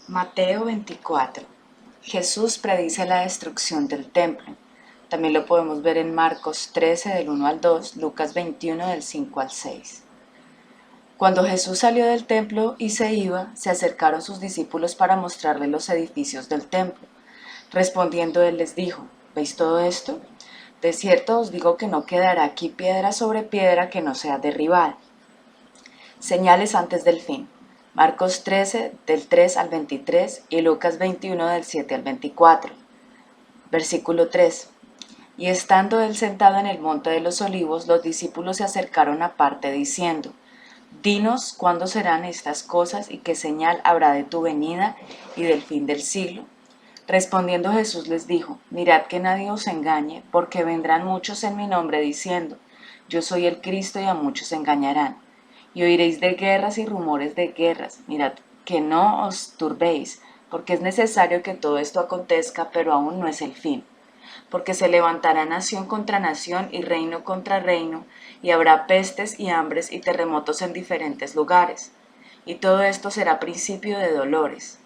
Mateo 24. Jesús predice la destrucción del templo. También lo podemos ver en Marcos 13 del 1 al 2, Lucas 21 del 5 al 6. Cuando Jesús salió del templo y se iba, se acercaron sus discípulos para mostrarle los edificios del templo. Respondiendo él les dijo: ¿Veis todo esto? De cierto os digo que no quedará aquí piedra sobre piedra que no sea derribada. Señales antes del fin. Marcos 13 del 3 al 23 y Lucas 21 del 7 al 24. Versículo 3. Y estando él sentado en el monte de los olivos, los discípulos se acercaron aparte diciendo: Dinos cuándo serán estas cosas y qué señal habrá de tu venida y del fin del siglo. Respondiendo Jesús les dijo: Mirad que nadie os engañe, porque vendrán muchos en mi nombre diciendo: Yo soy el Cristo, y a muchos engañarán. Y oiréis de guerras y rumores de guerras. Mirad que no os turbéis, porque es necesario que todo esto acontezca, pero aún no es el fin. Porque se levantará nación contra nación y reino contra reino, y habrá pestes y hambres y terremotos en diferentes lugares. Y todo esto será principio de dolores.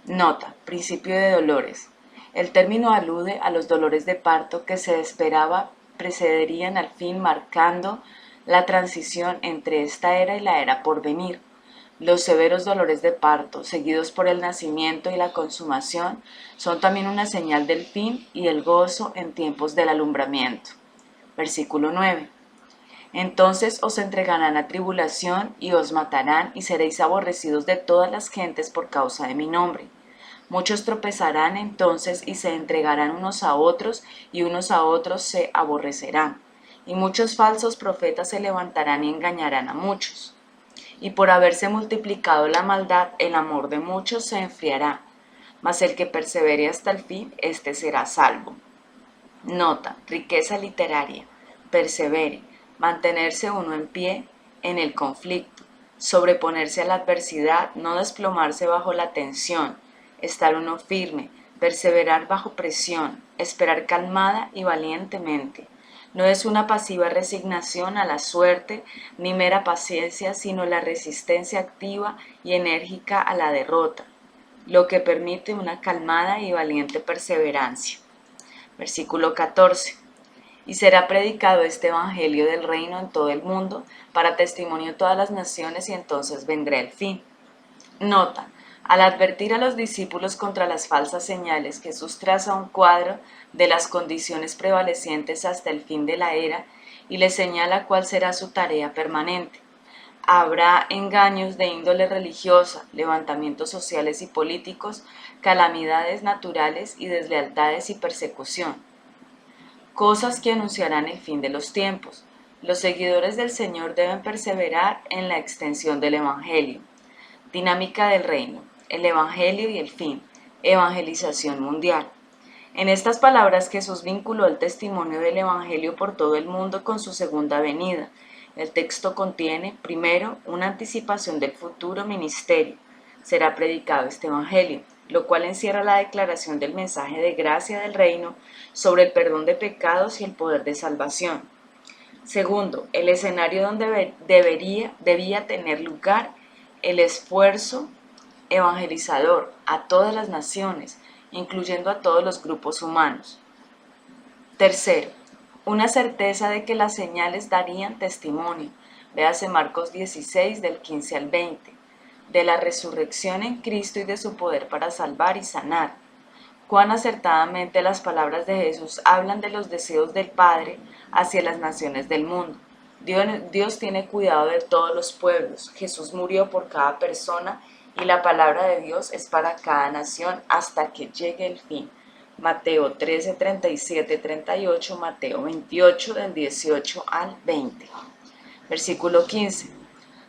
Nota: principio de dolores. El término alude a los dolores de parto que se esperaba precederían al fin, marcando la transición entre esta era y la era por venir. Los severos dolores de parto, seguidos por el nacimiento y la consumación, son también una señal del fin y el gozo en tiempos del alumbramiento. Versículo 9. Entonces os entregarán a tribulación y os matarán, y seréis aborrecidos de todas las gentes por causa de mi nombre. Muchos tropezarán entonces y se entregarán unos a otros, y unos a otros se aborrecerán. Y muchos falsos profetas se levantarán y engañarán a muchos. Y por haberse multiplicado la maldad, el amor de muchos se enfriará. Mas el que persevere hasta el fin, éste será salvo. Nota: riqueza literaria. Persevere. Mantenerse uno en pie en el conflicto. Sobreponerse a la adversidad, no desplomarse bajo la tensión. Estar uno firme. Perseverar bajo presión. Esperar calmada y valientemente. No es una pasiva resignación a la suerte, ni mera paciencia, sino la resistencia activa y enérgica a la derrota, lo que permite una calmada y valiente perseverancia. Versículo 14. Y será predicado este evangelio del reino en todo el mundo, para testimonio de todas las naciones, y entonces vendrá el fin. Nota: al advertir a los discípulos contra las falsas señales, Jesús traza un cuadro de las condiciones prevalecientes hasta el fin de la era y les señala cuál será su tarea permanente. Habrá engaños de índole religiosa, levantamientos sociales y políticos, calamidades naturales y deslealtades y persecución. Cosas que anunciarán el fin de los tiempos. Los seguidores del Señor deben perseverar en la extensión del Evangelio. Dinámica del reino, el Evangelio y el fin, evangelización mundial. En estas palabras Jesús vinculó el testimonio del Evangelio por todo el mundo con su segunda venida. El texto contiene, primero, una anticipación del futuro ministerio. Será predicado este Evangelio, lo cual encierra la declaración del mensaje de gracia del reino sobre el perdón de pecados y el poder de salvación. Segundo, el escenario donde debía tener lugar el esfuerzo evangelizador a todas las naciones, incluyendo a todos los grupos humanos. Tercero, una certeza de que las señales darían testimonio, véase Marcos 16 del 15 al 20, de la resurrección en Cristo y de su poder para salvar y sanar. Cuán acertadamente las palabras de Jesús hablan de los deseos del Padre hacia las naciones del mundo. Dios tiene cuidado de todos los pueblos. Jesús murió por cada persona y la palabra de Dios es para cada nación hasta que llegue el fin. Mateo 13, 37, 38, Mateo 28 del 18 al 20. Versículo 15.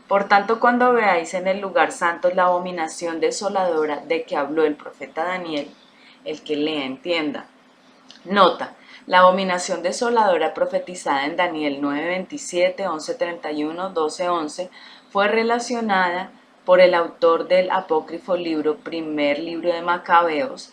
Por tanto, cuando veáis en el lugar santo la abominación desoladora de que habló el profeta Daniel, el que lea entienda. Nota: la abominación desoladora profetizada en Daniel 9:27, 11:31, 12:11 fue relacionada por el autor del apócrifo libro, primer libro de Macabeos,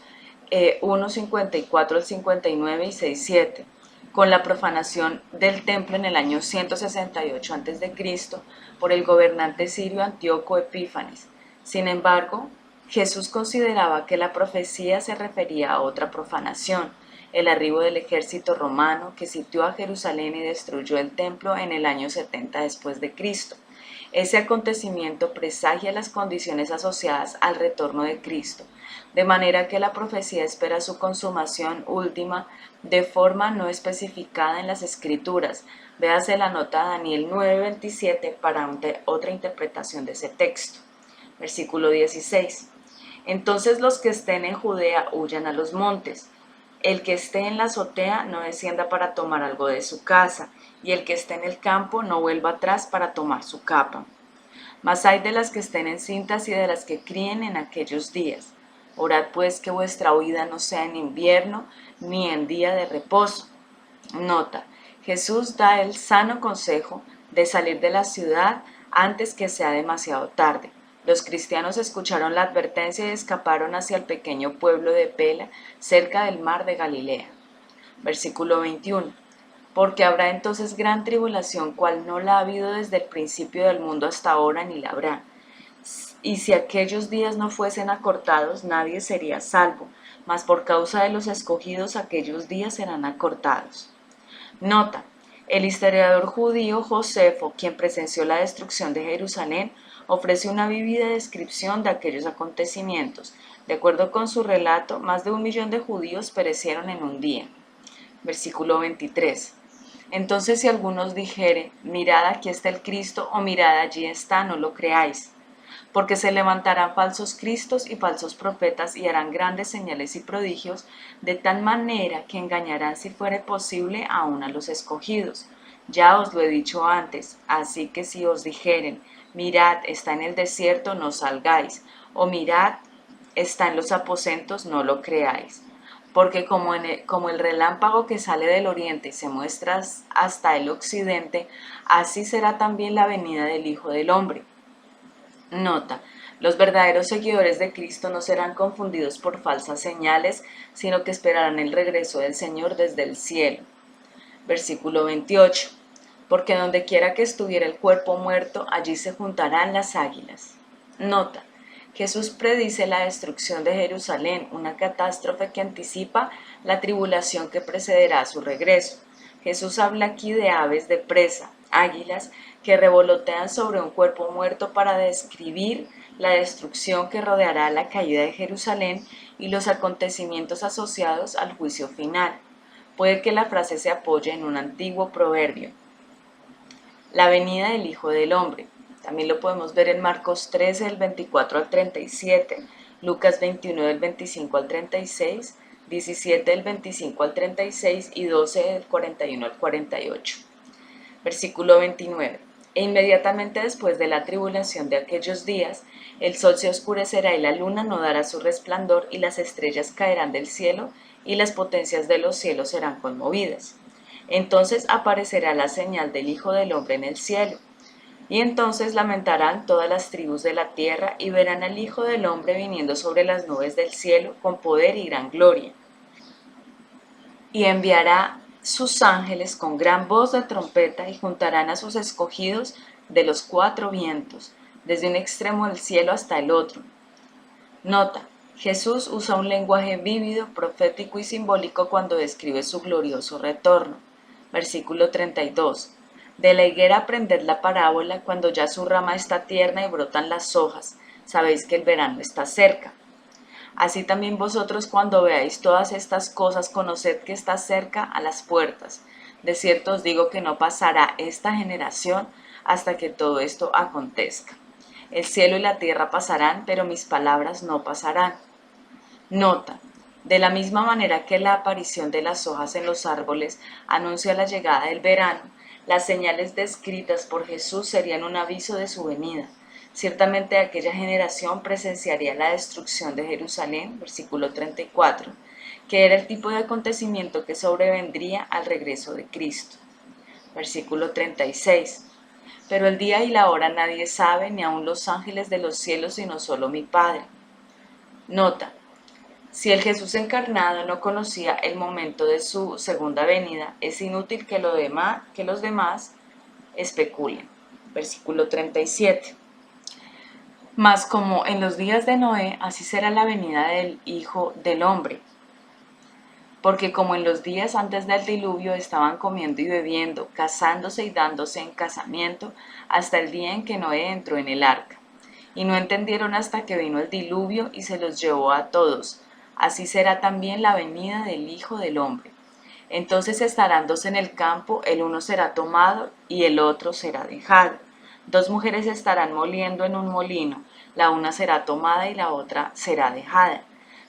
1:54 al 59 y 6:7, con la profanación del templo en el año 168 a.C. por el gobernante sirio Antíoco Epífanes. Sin embargo, Jesús consideraba que la profecía se refería a otra profanación, el arribo del ejército romano que sitió a Jerusalén y destruyó el templo en el año 70 después de Cristo. Ese acontecimiento presagia las condiciones asociadas al retorno de Cristo, de manera que la profecía espera su consumación última de forma no especificada en las Escrituras. Véase la nota Daniel 9:27 para otra interpretación de ese texto. Versículo 16. Entonces los que estén en Judea huyan a los montes. El que esté en la azotea no descienda para tomar algo de su casa, y el que esté en el campo no vuelva atrás para tomar su capa. Mas hay de las que estén encintas y de las que críen en aquellos días. Orad pues que vuestra huida no sea en invierno ni en día de reposo. Nota: Jesús da el sano consejo de salir de la ciudad antes que sea demasiado tarde. Los cristianos escucharon la advertencia y escaparon hacia el pequeño pueblo de Pela, cerca del mar de Galilea. Versículo 21. Porque habrá entonces gran tribulación, cual no la ha habido desde el principio del mundo hasta ahora, ni la habrá. Y si aquellos días no fuesen acortados, nadie sería salvo, mas por causa de los escogidos aquellos días serán acortados. Nota: el historiador judío Josefo, quien presenció la destrucción de Jerusalén, ofrece una vívida descripción de aquellos acontecimientos. De acuerdo con su relato, más de 1.000.000 de judíos perecieron en un día. Versículo 23. Entonces si algunos dijere, mirad aquí está el Cristo, o mirad allí está, no lo creáis. Porque se levantarán falsos cristos y falsos profetas y harán grandes señales y prodigios, de tal manera que engañarán, si fuere posible, aún a los escogidos. Ya os lo he dicho antes, así que si os dijeren, mirad, está en el desierto, no salgáis, o mirad, está en los aposentos, no lo creáis. Porque como el relámpago que sale del oriente y se muestra hasta el occidente, así será también la venida del Hijo del Hombre. Nota: los verdaderos seguidores de Cristo no serán confundidos por falsas señales, sino que esperarán el regreso del Señor desde el cielo. Versículo 28. Porque donde quiera que estuviera el cuerpo muerto, allí se juntarán las águilas. Nota: Jesús predice la destrucción de Jerusalén, una catástrofe que anticipa la tribulación que precederá a su regreso. Jesús habla aquí de aves de presa, águilas, que revolotean sobre un cuerpo muerto para describir la destrucción que rodeará la caída de Jerusalén y los acontecimientos asociados al juicio final. Puede que la frase se apoye en un antiguo proverbio: la venida del Hijo del Hombre. También lo podemos ver en Marcos 13, del 24 al 37, Lucas 21, del 25 al 36, 17, del 25 al 36 y 12, del 41 al 48. Versículo 29. E inmediatamente después de la tribulación de aquellos días, el sol se oscurecerá y la luna no dará su resplandor, y las estrellas caerán del cielo, y las potencias de los cielos serán conmovidas. Entonces aparecerá la señal del Hijo del Hombre en el cielo. Y entonces lamentarán todas las tribus de la tierra, y verán al Hijo del Hombre viniendo sobre las nubes del cielo con poder y gran gloria. Y enviará sus ángeles con gran voz de trompeta, y juntarán a sus escogidos de los 4 vientos, desde un extremo del cielo hasta el otro. Nota: Jesús usa un lenguaje vívido, profético y simbólico cuando describe su glorioso retorno. Versículo 32. De la higuera aprended la parábola: cuando ya su rama está tierna y brotan las hojas, sabéis que el verano está cerca. Así también vosotros, cuando veáis todas estas cosas, conoced que está cerca a las puertas. De cierto os digo que no pasará esta generación hasta que todo esto acontezca. El cielo y la tierra pasarán, pero mis palabras no pasarán. Nota: de la misma manera que la aparición de las hojas en los árboles anuncia la llegada del verano, las señales descritas por Jesús serían un aviso de su venida. Ciertamente aquella generación presenciaría la destrucción de Jerusalén, versículo 34, que era el tipo de acontecimiento que sobrevendría al regreso de Cristo. Versículo 36. Pero el día y la hora nadie sabe, ni aun los ángeles de los cielos, sino solo mi Padre. Nota: si el Jesús encarnado no conocía el momento de su segunda venida, es inútil que los demás especulen. Versículo 37. Mas como en los días de Noé, así será la venida del Hijo del Hombre. Porque como en los días antes del diluvio estaban comiendo y bebiendo, casándose y dándose en casamiento, hasta el día en que Noé entró en el arca. Y no entendieron hasta que vino el diluvio y se los llevó a todos. Así será también la venida del Hijo del Hombre. Entonces estarán dos en el campo, el uno será tomado y el otro será dejado. Dos mujeres estarán moliendo en un molino, la una será tomada y la otra será dejada.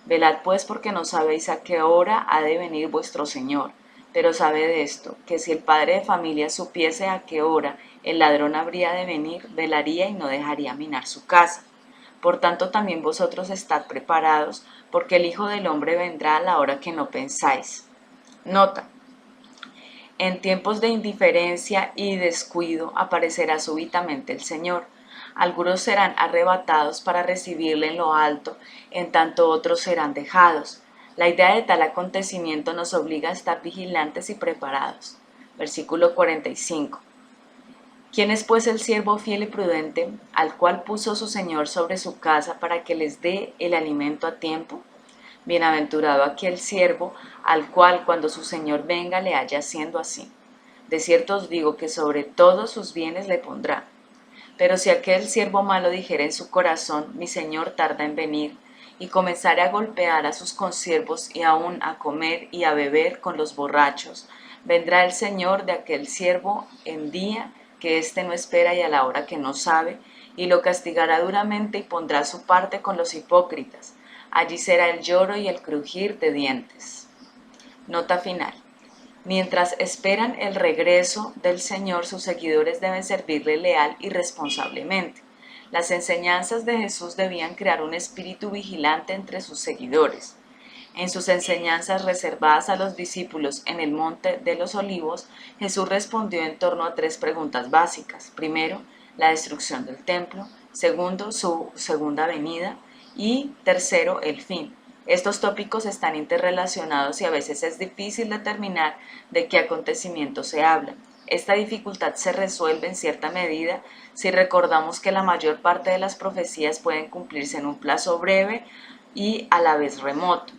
Velad pues porque no sabéis a qué hora ha de venir vuestro Señor. Pero sabed esto, que si el padre de familia supiese a qué hora el ladrón habría de venir, velaría y no dejaría minar su casa. Por tanto también vosotros estad preparados, porque el Hijo del Hombre vendrá a la hora que no pensáis. Nota: en tiempos de indiferencia y descuido aparecerá súbitamente el Señor. Algunos serán arrebatados para recibirle en lo alto, en tanto otros serán dejados. La idea de tal acontecimiento nos obliga a estar vigilantes y preparados. Versículo 45. ¿Quién es pues el siervo fiel y prudente, al cual puso su Señor sobre su casa para que les dé el alimento a tiempo? Bienaventurado aquel siervo, al cual cuando su señor venga le haya haciendo así. De cierto os digo que sobre todos sus bienes le pondrá. Pero si aquel siervo malo dijere en su corazón, mi señor tarda en venir, y comenzare a golpear a sus consiervos y aun a comer y a beber con los borrachos, vendrá el señor de aquel siervo en día que éste no espera y a la hora que no sabe, y lo castigará duramente y pondrá su parte con los hipócritas. Allí será el lloro y el crujir de dientes. Nota final. Mientras esperan el regreso del Señor, sus seguidores deben servirle leal y responsablemente. Las enseñanzas de Jesús debían crear un espíritu vigilante entre sus seguidores. En sus enseñanzas reservadas a los discípulos en el Monte de los Olivos, Jesús respondió en torno a tres preguntas básicas. Primero, la destrucción del templo. Segundo, su segunda venida. Y tercero, el fin. Estos tópicos están interrelacionados y a veces es difícil determinar de qué acontecimiento se habla. Esta dificultad se resuelve en cierta medida si recordamos que la mayor parte de las profecías pueden cumplirse en un plazo breve y a la vez remoto.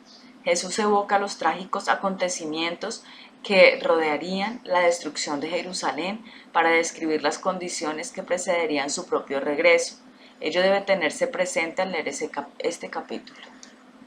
Jesús evoca los trágicos acontecimientos que rodearían la destrucción de Jerusalén para describir las condiciones que precederían su propio regreso. Ello debe tenerse presente al leer este capítulo.